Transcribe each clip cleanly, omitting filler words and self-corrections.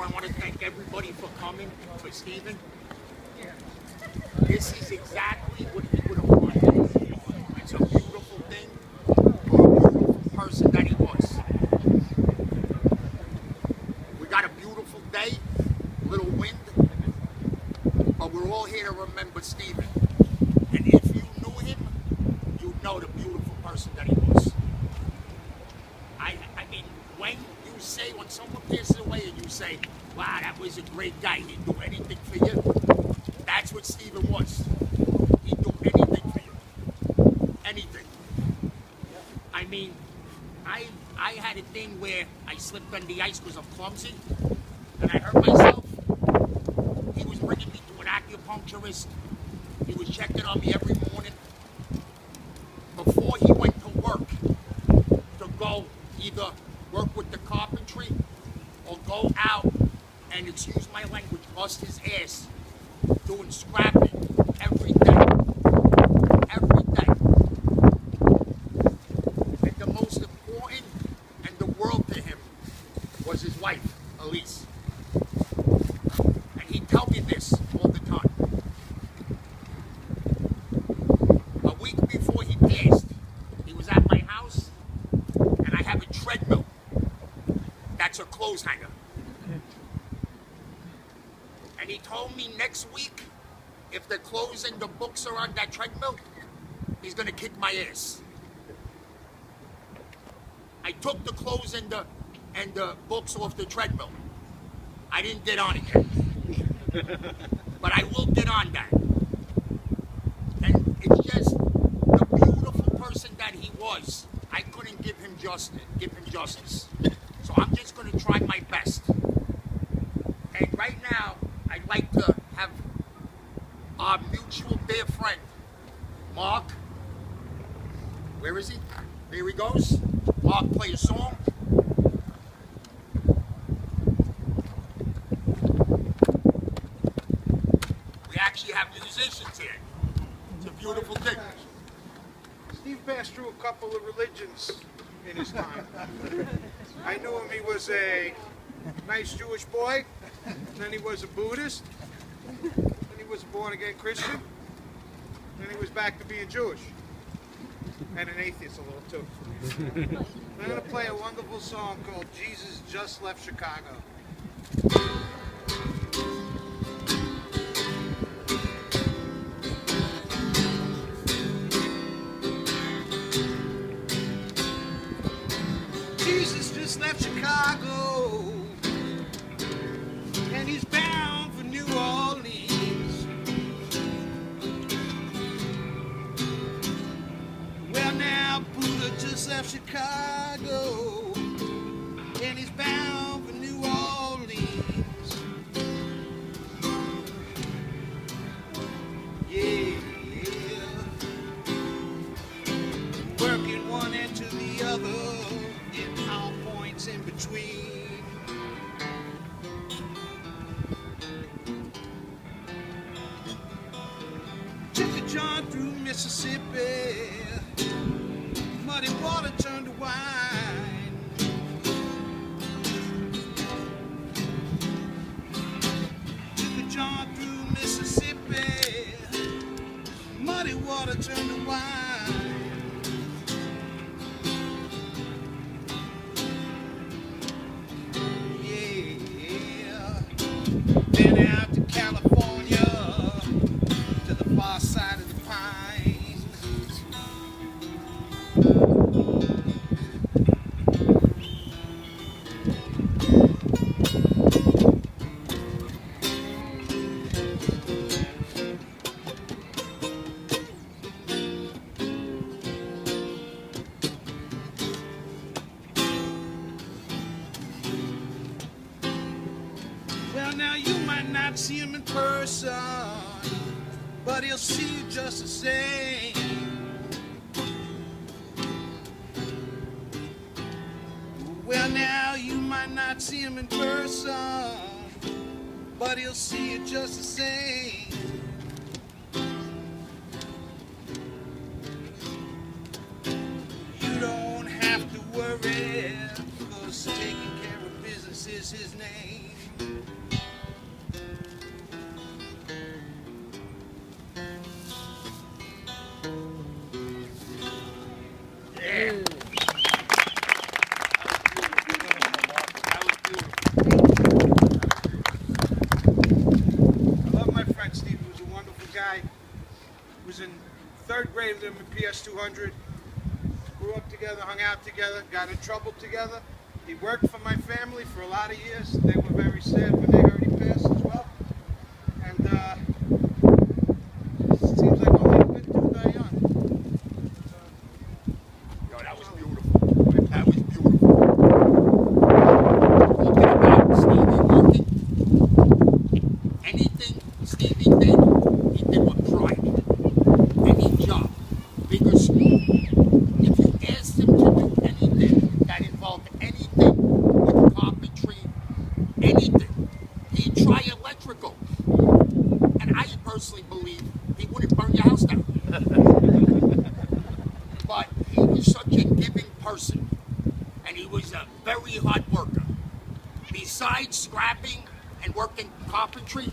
I want to thank everybody for coming, for Stephen. This is exactly what he would have wanted. It's a beautiful thing for a beautiful person that he was. We got a beautiful day, a little wind, but we're all here to remember Stephen. And if you knew him, you know the beautiful person that he was. I mean, when someone passes away and you say, wow, that was a great guy, he'd do anything for you, that's what Stephen was. He'd do anything for you. Anything. I mean, I had a thing where I slipped on the ice because I'm clumsy, and I hurt myself. He was bringing me to an acupuncturist. He was checking on me every morning. Before he went to work, to go either work with the carpentry or go out and, excuse my language, bust his ass doing scrapping every day. Every day. And the most important and the world to him was his wife, Elise. And he'd tell me this all the time. A week before he passed, he was at my house, and I have a treadmill. That's a clothes hanger. And he told me next week, if the clothes and the books are on that treadmill, he's gonna kick my ass. I took the clothes and the books off the treadmill. I didn't get on it yet. But I will get on that. And it's just the beautiful person that he was. I couldn't give him justice. So I'm just gonna try my best. And right now, I'd like to have our mutual dear friend, Mark. Where is he? There he goes. Mark, play a song. We actually have musicians here. It's a beautiful thing. Steve passed through a couple of religions in his time. I knew him, he was a nice Jewish boy, then he was a Buddhist, then he was a born-again Christian, then he was back to being Jewish, and an atheist a little too. I'm going to play a wonderful song called Jesus Just Left Chicago. Jesus just left Chicago, and he's bound for New Orleans. Well, now Buddha just left Chicago, and he's bound for New Orleans. Yeah, working one end to the other, in all points in between. Took a jaunt through Mississippi, muddy water turned to wine. Took a jaunt through Mississippi, muddy water turned to wine. Then out to California, to the far side of the pines. Well, now you might not see him in person, but he'll see you just the same. Well, now you might not see him in person, but he'll see you just the same. You don't have to worry, 'cause taking care of business is his name. Was in 3rd grade with him in PS 200. Grew up together, hung out together, got in trouble together. He worked for my family for a lot of years. They were very sad when they heard he passed as well. And it seems like only good to die young. Yo, that was beautiful. That was beautiful. Talking about Stevie working. Anything Stevie did, he did with pride. Any job, big or small. If you asked him to do anything that involved anything with carpentry, anything, he'd try electrical. And I personally believe he wouldn't burn your house down. But he was such a giving person, and he was a very hard worker. Besides scrapping and working carpentry,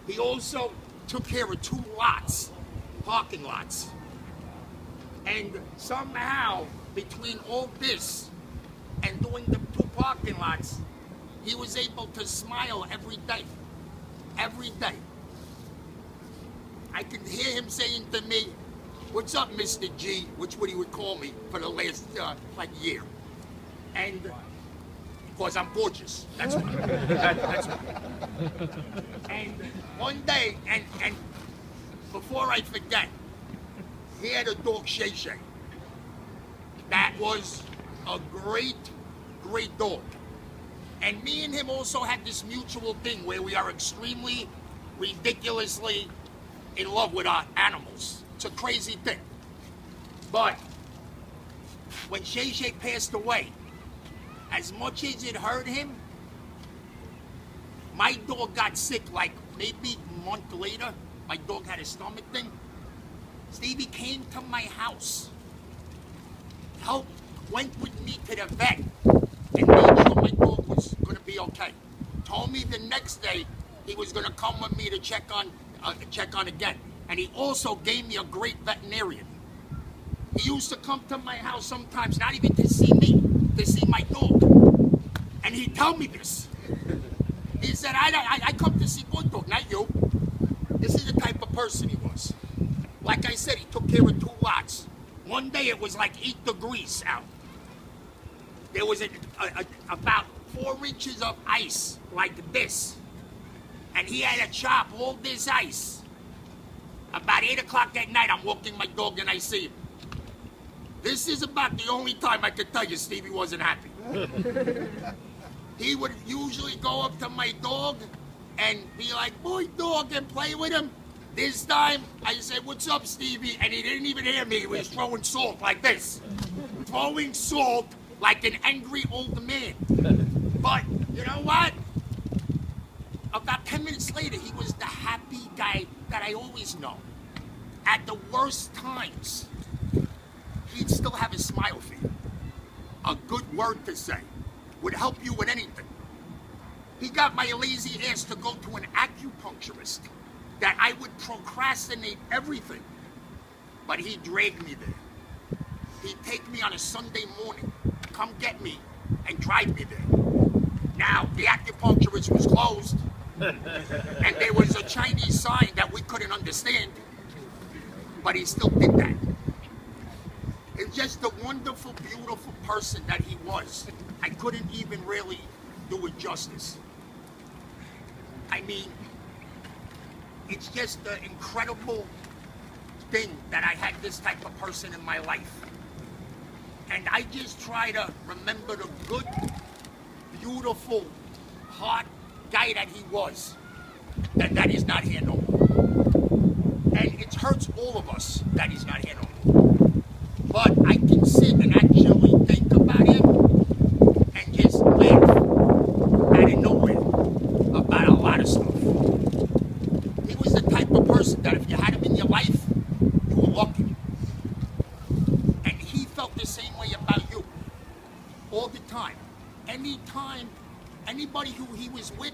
he also took care of 2 lots, parking lots. And somehow, between all this and doing the 2 parking lots, he was able to smile every day. Every day. I could hear him saying to me, "What's up, Mr. G?" which what he would call me for the last, year. And, because I'm gorgeous. That's why. That's why. And one day, and before I forget, he had a dog, Shay Shay. That was a great, great dog. And me and him also had this mutual thing where we are extremely, ridiculously in love with our animals. It's a crazy thing. But when Shay Shay passed away, as much as it hurt him, my dog got sick like maybe a month later. My dog had a stomach thing. Stevie came to my house, went with me to the vet, and made sure my dog was going to be okay. Told me the next day he was going to come with me to check on again. And he also gave me a great veterinarian. He used to come to my house sometimes, not even to see me, to see my dog. And he'd tell me this. He said, I come to see good dog, not you. This is the type of person he was. Like I said, he took care of 2 lots. One day it was like 8 degrees out. There was about 4 inches of ice like this. And he had to chop all this ice. About 8 o'clock at night, I'm walking my dog and I see him. This is about the only time I could tell you Stevie wasn't happy. He would usually go up to my dog and be like, "Boy, dog," and play with him. This time, I said, "What's up, Stevie?" And he didn't even hear me. He was throwing salt like this. Throwing salt like an angry old man. But, you know what? About 10 minutes later, he was the happy guy that I always know. At the worst times, he'd still have a smile for you. A good word to say would help you with anything. He got my lazy ass to go to an acupuncturist that I would procrastinate everything. But he dragged me there. He'd take me on a Sunday morning, come get me, and drive me there. Now, the acupuncturist was closed, and there was a Chinese sign that we couldn't understand, but he still did that. It's just the wonderful, beautiful person that he was. I couldn't even really do it justice. I mean, it's just an incredible thing that I had this type of person in my life. And I just try to remember the good, beautiful, hot guy that he was. That is not here no more. And it hurts all of us that he's not here no more. But I can sit and actually think about him and just laugh out of nowhere about a lot of stuff. He was the type of person that if you had him in your life, you were lucky. And he felt the same way about you all the time. Anytime, anybody who he was with,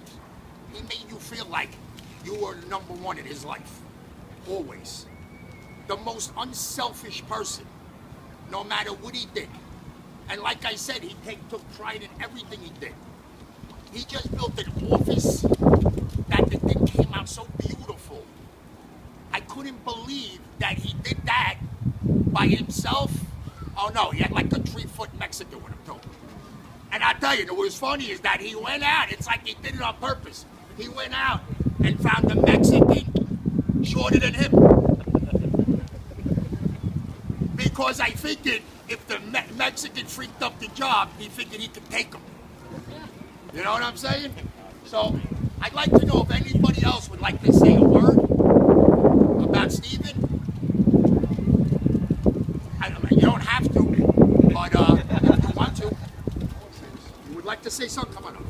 he made you feel like you were number one in his life. Always. The most unselfish person, no matter what he did. And like I said, he took pride in everything he did. He just built an office that the thing came out so beautiful. I couldn't believe that he did that by himself. Oh no, he had like a 3-foot Mexican with him too. And I tell you, what was funny is that he went out. It's like he did it on purpose. He went out and found a Mexican shorter than him. Because I figured if the Mexican freaked up the job, he figured he could take him. You know what I'm saying? So I'd like to know if anybody else would like to say a word about Steven. You don't have to, but if you want to, you would like to say something, come on up.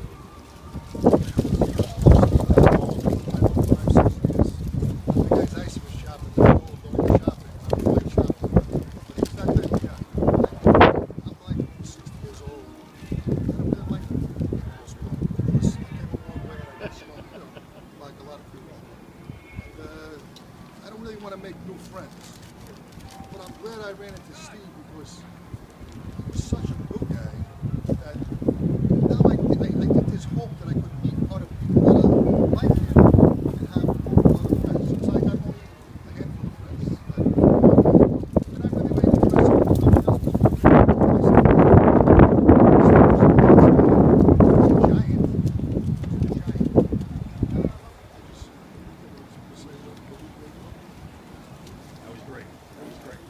Want to make new friends, but I'm glad I ran into Steve because he was such a good guy that now I think there's hope that I could meet other people that are like him and have other friends. Since I got only a handful of friends, and I really made a friends with someone else. He's a giant.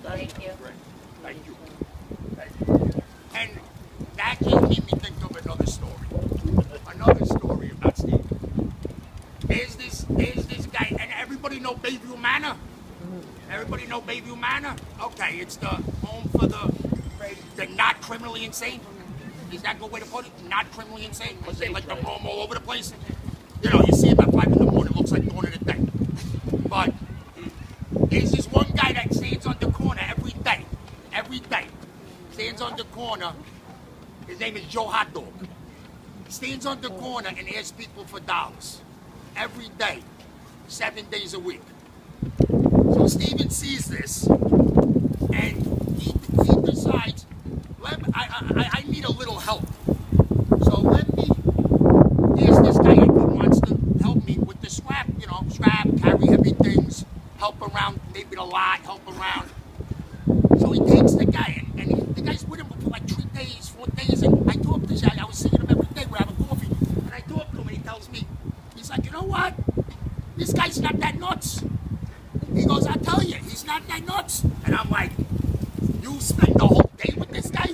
Thank you. Thank you. Thank you. And that just made me think of another story. Another story about Steve. There's this guy, and everybody know Bayview Manor? Everybody know Bayview Manor? Okay, it's the home for the not criminally insane. Is that a good way to put it? Not criminally insane? Because they like to roam all over the place. You know, you see them at 5 in the morning, looks like dawn of the day. But there's this one guy that stands on the corner every day, stands on the corner. His name is Joe Hot Dog. Stands on the corner and asks people for dollars every day, 7 days a week. So Steven sees this, and he decides, I need a little help. So let me ask this guy if he wants to help me with the scrap, carry heavy things, help around, maybe a lot, help around. So he takes the guy, and the guy's with him for like 3 days, 4 days, and I talked to this guy. I was seeing him every day. We're having coffee, and I talked to him, and he tells me, he's like, you know what? This guy's not that nuts. He goes, I tell you, he's not that nuts. And I'm like, you spend the whole day with this guy?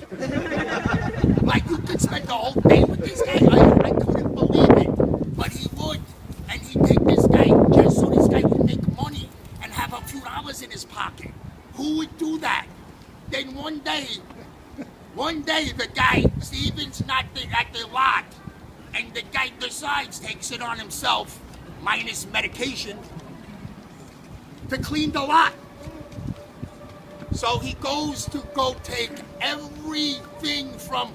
Like, you could spend the whole day with this guy? I couldn't believe it, but he would. And he'd take this guy just so this guy would make money and have a few dollars in his pocket. Who would do that? Then one day the guy, Steven's not at the lot, and the guy decides, takes it on himself, minus medication, to clean the lot. So he goes to go take everything from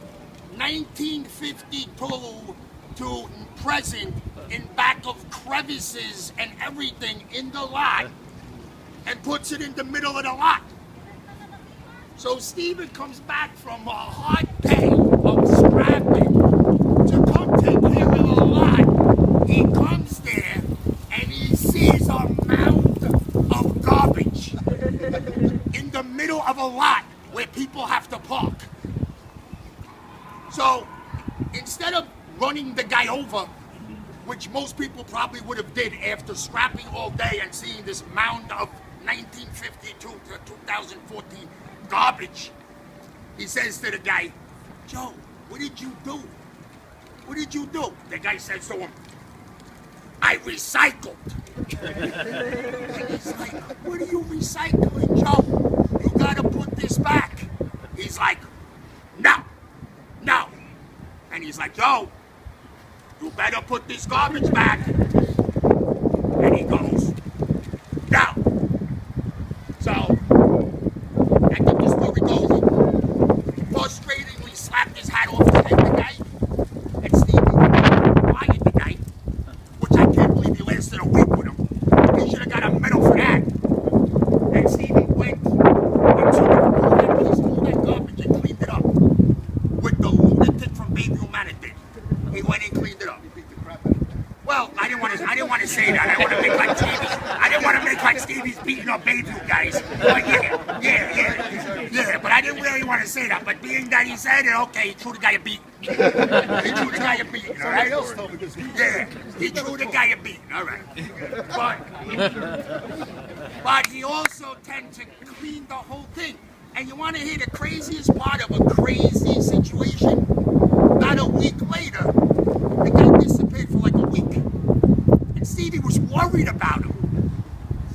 1952 to present in back of crevices and everything in the lot and puts it in the middle of the lot. So Steven comes back from a hard day of scrapping to come take care of the lot. He comes there and he sees a mound of garbage in the middle of a lot where people have to park. So instead of running the guy over, which most people probably would have did after scrapping all day and seeing this mound of 1952 to 2014 garbage, he says to the guy, Joe, what did you do? What did you do? The guy says to him, I recycled. And he's like, what are you recycling, Joe? You gotta put this back. He's like, no. And he's like, Joe, you better put this garbage back. And he goes, no. So, I think the story goes, he frustratingly slapped his hat off his head, the guy, and Stevie fired the guy, which I can't believe he lasted a week with him. He should have got a medal for that. And Stevie went and took all that garbage and cleaned it up with the lunatic from Bayview Manor did. He went and cleaned it up. Well, I didn't want to say that. I want to make like guys. But yeah, but I didn't really want to say that. But being that he said it, okay, he threw the guy a beat. He threw the guy a beat, all right? Yeah, he threw the guy a beat, all right. But he also tended to clean the whole thing. And you want to hear the craziest part of a crazy situation? About a week later, the guy disappeared for like a week. And Stevie was worried about him.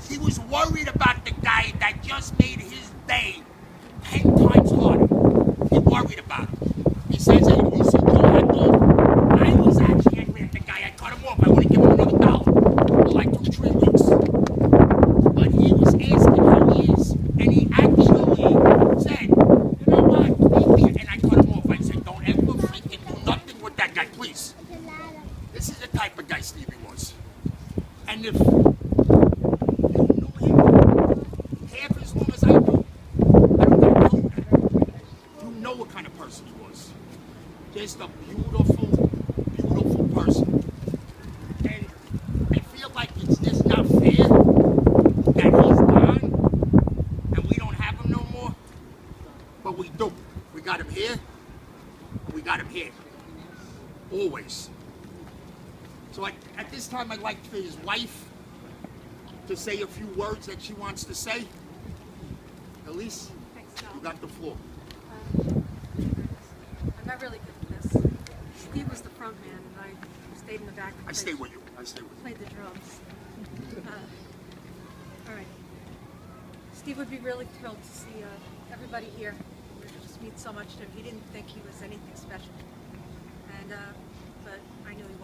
He was worried about the guy that just made his day 10 times harder. He worried about him. He says, hey, you see Joe, I was actually angry at the guy. I cut him off. I wouldn't give him another $1 for like 2-3 weeks. But he was asking how he is. And he actually said, you know what? And I cut him off. I said, don't ever freaking do nothing with that guy, please. This is the type of guy Stevie was. And if you knew him half as long as I do, I don't think you know that. You know what kind of person he was. Just a beautiful, beautiful person. And I feel like it's just not fair that he's gone and we don't have him no more. But we do. We got him here. We got him here. Always. So at this time, I'd like for his wife to say a few words that she wants to say. Elise, you got the floor. I'm not really good at this. Steve was the front man, and I stayed in the back. I stay with you. I stay with you. Played the drums. All right. Steve would be really thrilled to see everybody here. It just means so much to him. He didn't think he was anything special, and but I knew he was.